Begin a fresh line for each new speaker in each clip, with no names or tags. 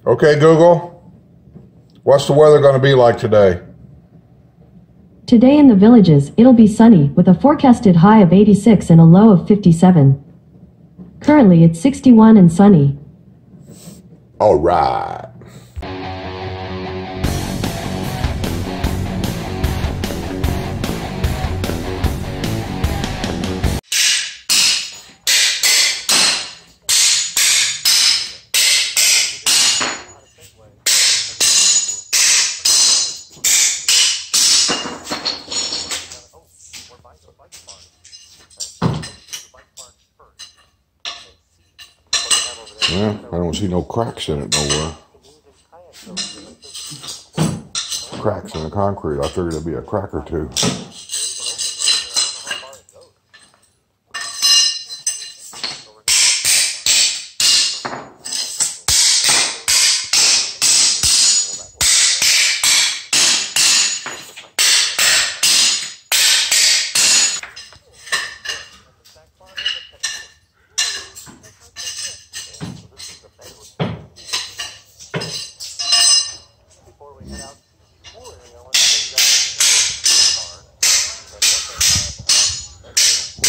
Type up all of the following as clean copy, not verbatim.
Okay, Google, what's the weather going to be like today?
Today in the Villages, it'll be sunny, with a forecasted high of 86 and a low of 57. Currently, it's 61 and sunny.
All right. Yeah, I don't see no cracks in it nowhere. Cracks in the concrete. I figured it'd be a crack or two.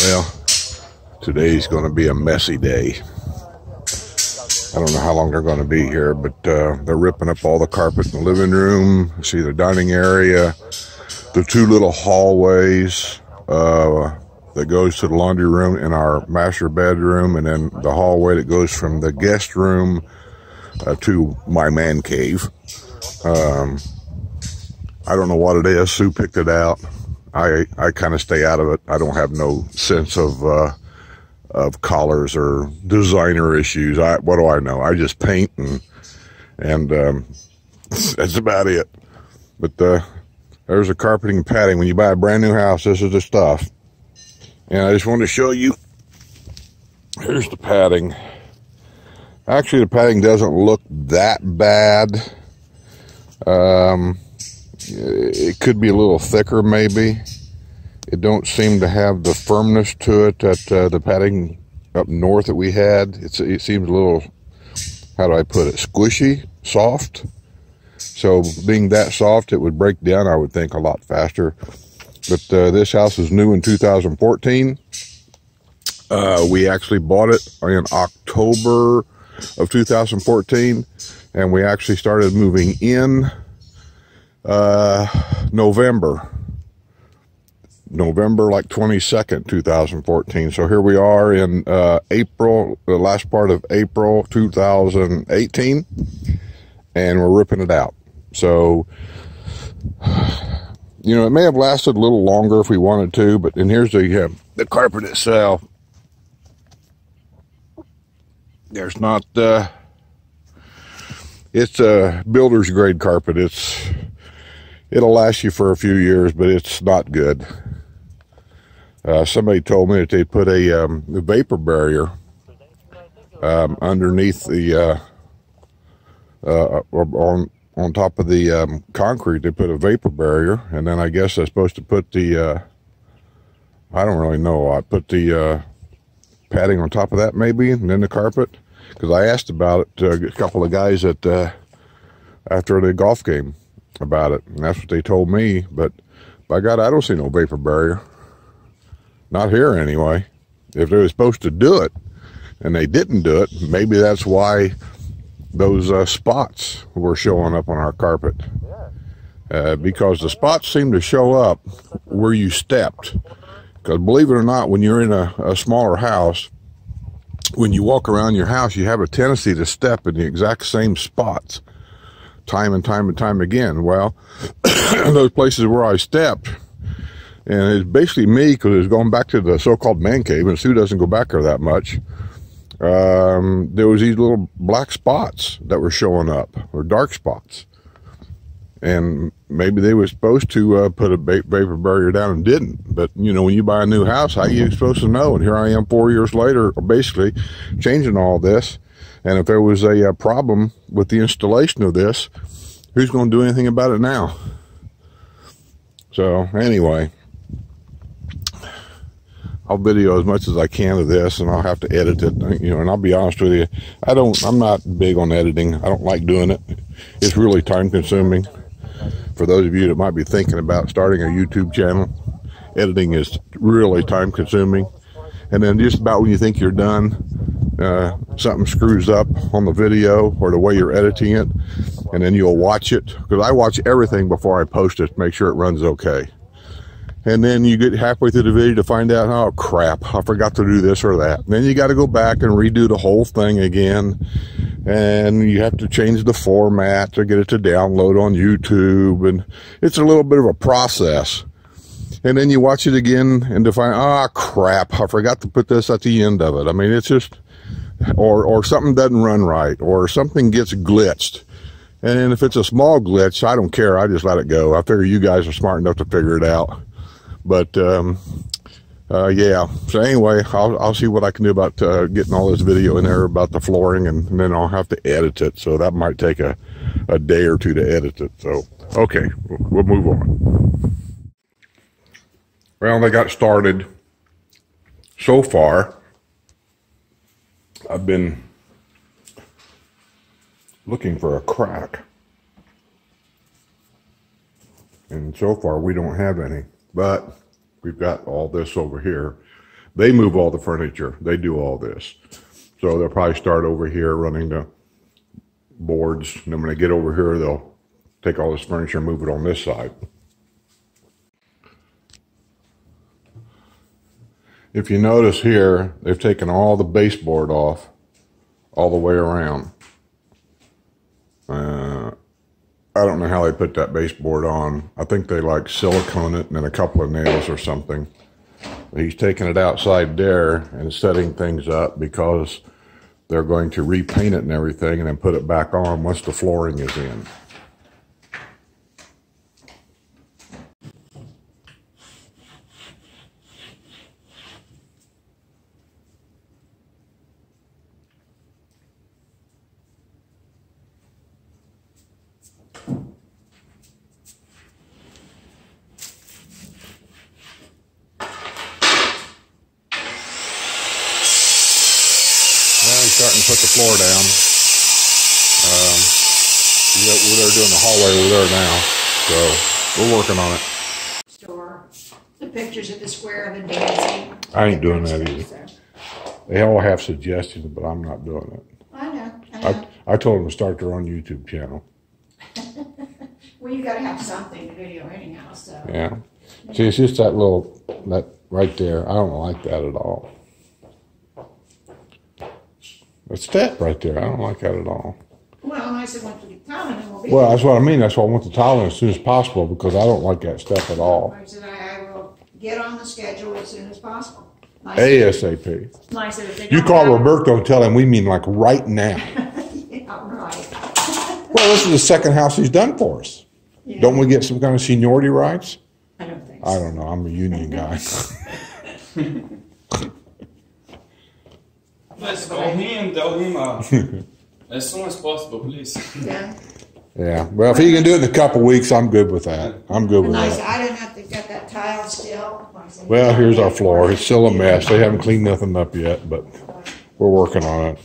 Well, today's going to be a messy day. I don't know how long they're going to be here, but they're ripping up all the carpet in the living room. See the dining area, the two little hallways that goes to the laundry room and our master bedroom, and then the hallway that goes from the guest room to my man cave. I don't know what it is. Sue picked it out. I kind of stay out of it. I don't have no sense of colors or designer issues. What do I know? I just paint and that's about it. But there's the carpeting and padding. When you buy a brand new house, this is the stuff. And I just wanted to show you. Here's the padding. Actually, the padding doesn't look that bad. It could be a little thicker, maybe. It don't seem to have the firmness to it that the padding up north that we had. It seems a little, how do I put it, squishy, soft. So being that soft, it would break down, I would think, a lot faster. But this house is new in 2014. We actually bought it in October of 2014, and we actually started moving in November like 22nd, 2014. So here we are in April, the last part of April 2018, and we're ripping it out. So, you know, it may have lasted a little longer if we wanted to, but, and here's the carpet itself. There's not, it's a builder's grade carpet. It'll last you for a few years, but it's not good. Somebody told me that they put a vapor barrier underneath the on top of the concrete. They put a vapor barrier, and then I guess they're supposed to put the I don't really know. I put the padding on top of that maybe, and then the carpet. Because I asked about it to a couple of guys at after the golf game about it, and that's what they told me. But by God, I don't see no vapor barrier. Not here anyway. If they were supposed to do it and they didn't do it, maybe that's why those spots were showing up on our carpet. Because the spots seem to show up where you stepped. Because believe it or not, when you're in a smaller house, when you walk around your house, you have a tendency to step in the exact same spots time and time and time again. Well, those places where I stepped, and it's basically me, because it's going back to the so-called man cave, and Sue doesn't go back there that much. There was these little black spots that were showing up, or dark spots. And maybe they were supposed to put a vapor barrier down and didn't. But, you know, when you buy a new house, how are you supposed to know? And here I am 4 years later, basically changing all this. And if there was a problem with the installation of this, who's going to do anything about it now? So, anyway, I'll video as much as I can of this, and I'll have to edit it, you know, and I'll be honest with you, I'm not big on editing. I don't like doing it. It's really time consuming. For those of you that might be thinking about starting a YouTube channel, editing is really time consuming. And then just about when you think you're done, something screws up on the video or the way you're editing it, and then you'll watch it, because I watch everything before I post it to make sure it runs okay. And then you get halfway through the video to find out, oh crap, I forgot to do this or that. And then you got to go back and redo the whole thing again, and you have to change the format to get it to download on YouTube, and it's a little bit of a process. And then you watch it again and to find, ah, crap, I forgot to put this at the end of it. I mean, it's just, or something doesn't run right, or something gets glitched. And if it's a small glitch, I don't care. I just let it go. I figure you guys are smart enough to figure it out. But, yeah. So anyway, I'll see what I can do about getting all this video in there about the flooring, and then I'll have to edit it. So that might take a day or two to edit it. So, okay, we'll move on. Well, they got started. So far, I've been looking for a crack. And so far, we don't have any. But we've got all this over here. They move all the furniture. They do all this. So they'll probably start over here running the boards. And then when they get over here, they'll take all this furniture and move it on this side. If you notice here, they've taken all the baseboard off all the way around. I don't know how they put that baseboard on. I think they like silicone it and then a couple of nails or something. But he's taking it outside there and setting things up because they're going to repaint it and everything and then put it back on once the flooring is in. Starting to put the floor down. They're doing the hallway over there now, so we're working on it.
Store the pictures of the square of the dancing.
I ain't doing that either. They all have suggestions, but I'm not doing it.
I know.
I told them to start their own YouTube channel.
Well, you got to have something to video anyhow, so.
Yeah. See, it's just that right there. I don't like that at all. A step right there. I don't like that at all.
Well, I said, once we get tiling, then we'll be.
Well, that's what I mean. That's why I want the tiling as soon as possible, because I don't like that step at all.
I said, I will get on the schedule as soon as possible.
ASAP.
I said, if they
You
don't
call
have-
Roberto and tell him we mean like right now.
Yeah, right.
Well, this is the second house he's done for us.
Yeah.
Don't we get some kind of seniority rights?
I don't think so.
I don't know. I'm a union guy.
Let's call him, tell him as soon as possible, please.
Yeah.
Yeah. Well, if he can do it in a couple weeks, I'm good with that. I'm good with
And I said,
that.
I didn't have to get that tile still. I said,
Well, here's our floor. It's still a mess. They haven't cleaned nothing up yet, but we're working on it.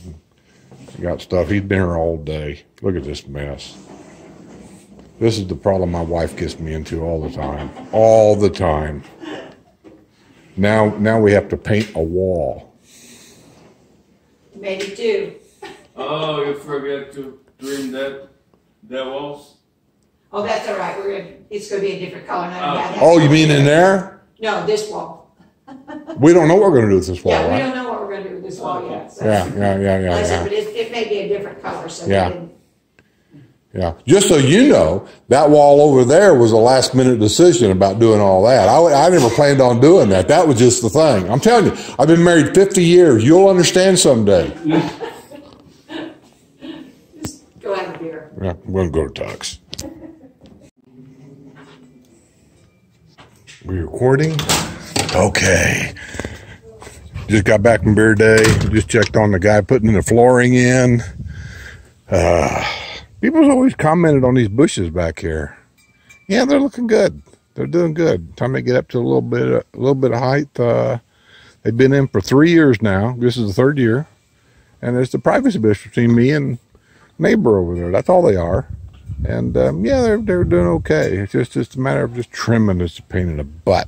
We got stuff. He's been here all day. Look at this mess. This is the problem my wife gets me into all the time. All the time. Now we have to paint a wall.
Maybe two.
Oh, you forget to trim that walls?
Oh, that's all right. It's going to be a different color.
Oh, you mean in there?
No, this wall.
We don't know what we're going to do with this wall,
Yeah, we
right?
don't know what we're going to do with this wall yet. So.
Yeah.
I said, but it may be a different color. So
Yeah.
we didn't-
Yeah. Just so you know, that wall over there was a last minute decision about doing all that. I never planned on doing that. That was just the thing. I'm telling you, I've been married 50 years. You'll understand someday.
Just go have a beer.
Yeah, I'm going to go to Tux. We recording? Okay. Just got back from beer day. Just checked on the guy putting the flooring in. People's always commented on these bushes back here. Yeah, they're looking good. They're doing good. Time they get up to a little bit of height, They've been in for 3 years now. This is the 3rd year. And it's the privacy business between me and neighbor over there. That's all they are. And yeah, they're doing okay. It's just a matter of just trimming this pain in the butt.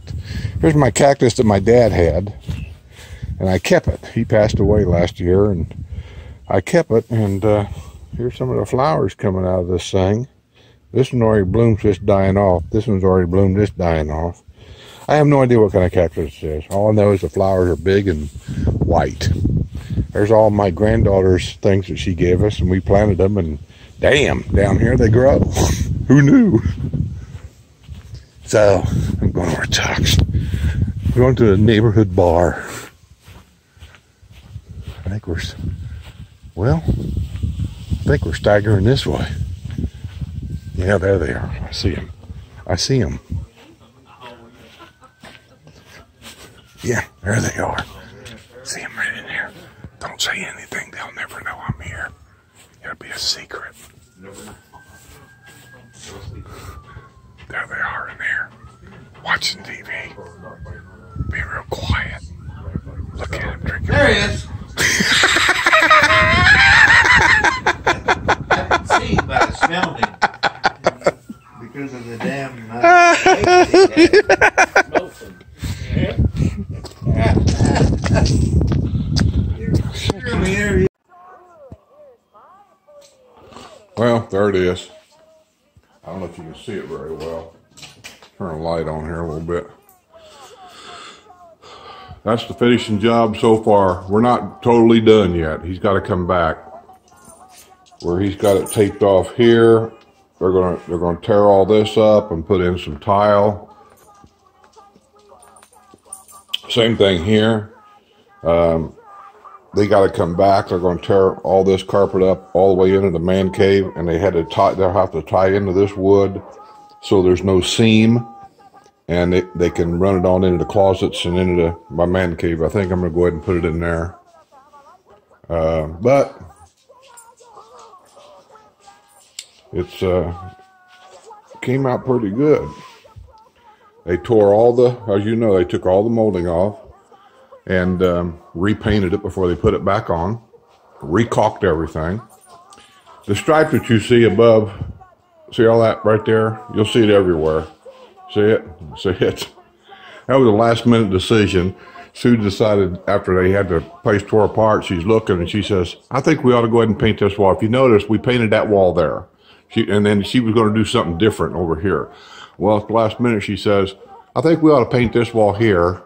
Here's my cactus that my dad had, and I kept it. He passed away last year, and I kept it. And here's some of the flowers coming out of this thing. This one already bloomed, just dying off. This one's already bloomed, just dying off. I have no idea what kind of cactus it is. All I know is the flowers are big and white. There's all my granddaughter's things that she gave us, and we planted them, and damn, down here they grow. Who knew? So, I'm going over to Tux. We're going to the neighborhood bar. I think we're staggering this way. Yeah, there they are. I see them. I see them. Yeah, there they are. See them right in there. Don't say anything. They'll never know I'm here. It'll be a secret. There they are in there. Watching TV. Being real quiet. Look at him drinking.
There he is. I can see, but I smelled him. Because of the damn
Well, there it is. I don't know if you can see it very well. Turn a light on here a little bit. That's the finishing job so far. We're not totally done yet. He's got to come back. Where he's got it taped off here. They're gonna tear all this up and put in some tile. Same thing here. They got to come back. They're going to tear all this carpet up all the way into the man cave, and they'll have to tie into this wood so there's no seam, and they can run it on into the closets and into my man cave. I think I'm going to go ahead and put it in there. But it's came out pretty good. They tore all the, as you know, they took all the molding off and repainted it before they put it back on, recaulked everything. The stripe that you see above, see all that right there? You'll see it everywhere. See it? See it? That was a last minute decision. Sue decided after they had the place tore apart, she's looking and she says, I think we ought to go ahead and paint this wall. If you notice, we painted that wall there. And then she was going to do something different over here. Well, at the last minute, she says, I think we ought to paint this wall here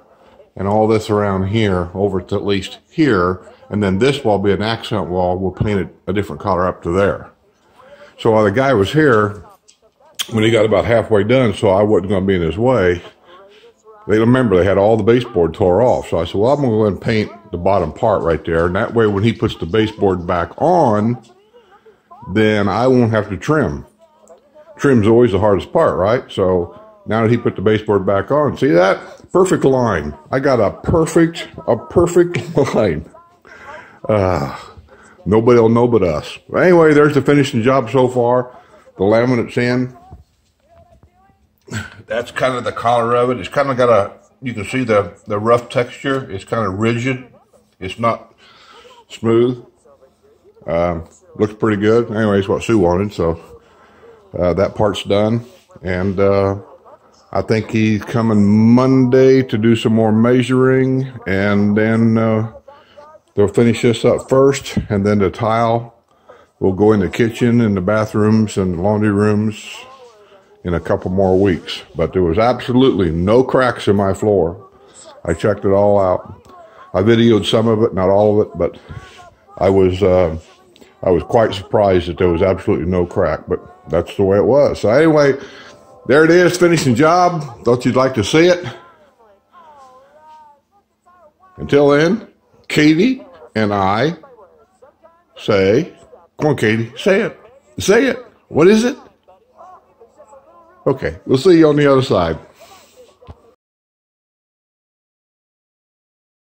and all this around here over to at least here. And then this wall be an accent wall. We'll paint it a different color up to there. So while the guy was here, when he got about halfway done, so I wasn't going to be in his way, they remember they had all the baseboard tore off. So I said, well, I'm going to go ahead and paint the bottom part right there. And that way, when he puts the baseboard back on, then I won't have to trim. Trim's always the hardest part, right? So now that he put the baseboard back on, see that? Perfect line. I got a perfect line. Nobody will know but us. But anyway, there's the finishing job so far. The laminate's in. That's kind of the color of it. It's kind of got a, you can see the rough texture. It's kind of rigid. It's not smooth. Looks pretty good. Anyway, it's what Sue wanted, so that part's done. And I think he's coming Monday to do some more measuring, and then they'll finish this up first, and then the tile will go in the kitchen and the bathrooms and laundry rooms in a couple more weeks. But there was absolutely no cracks in my floor. I checked it all out. I videoed some of it, not all of it, but I was quite surprised that there was absolutely no crack, but that's the way it was. So anyway, there it is, finishing job. Thought you'd like to see it. Until then, Katie and I say, come on, Katie, say it. Say it. What is it? Okay, we'll see you on the other side.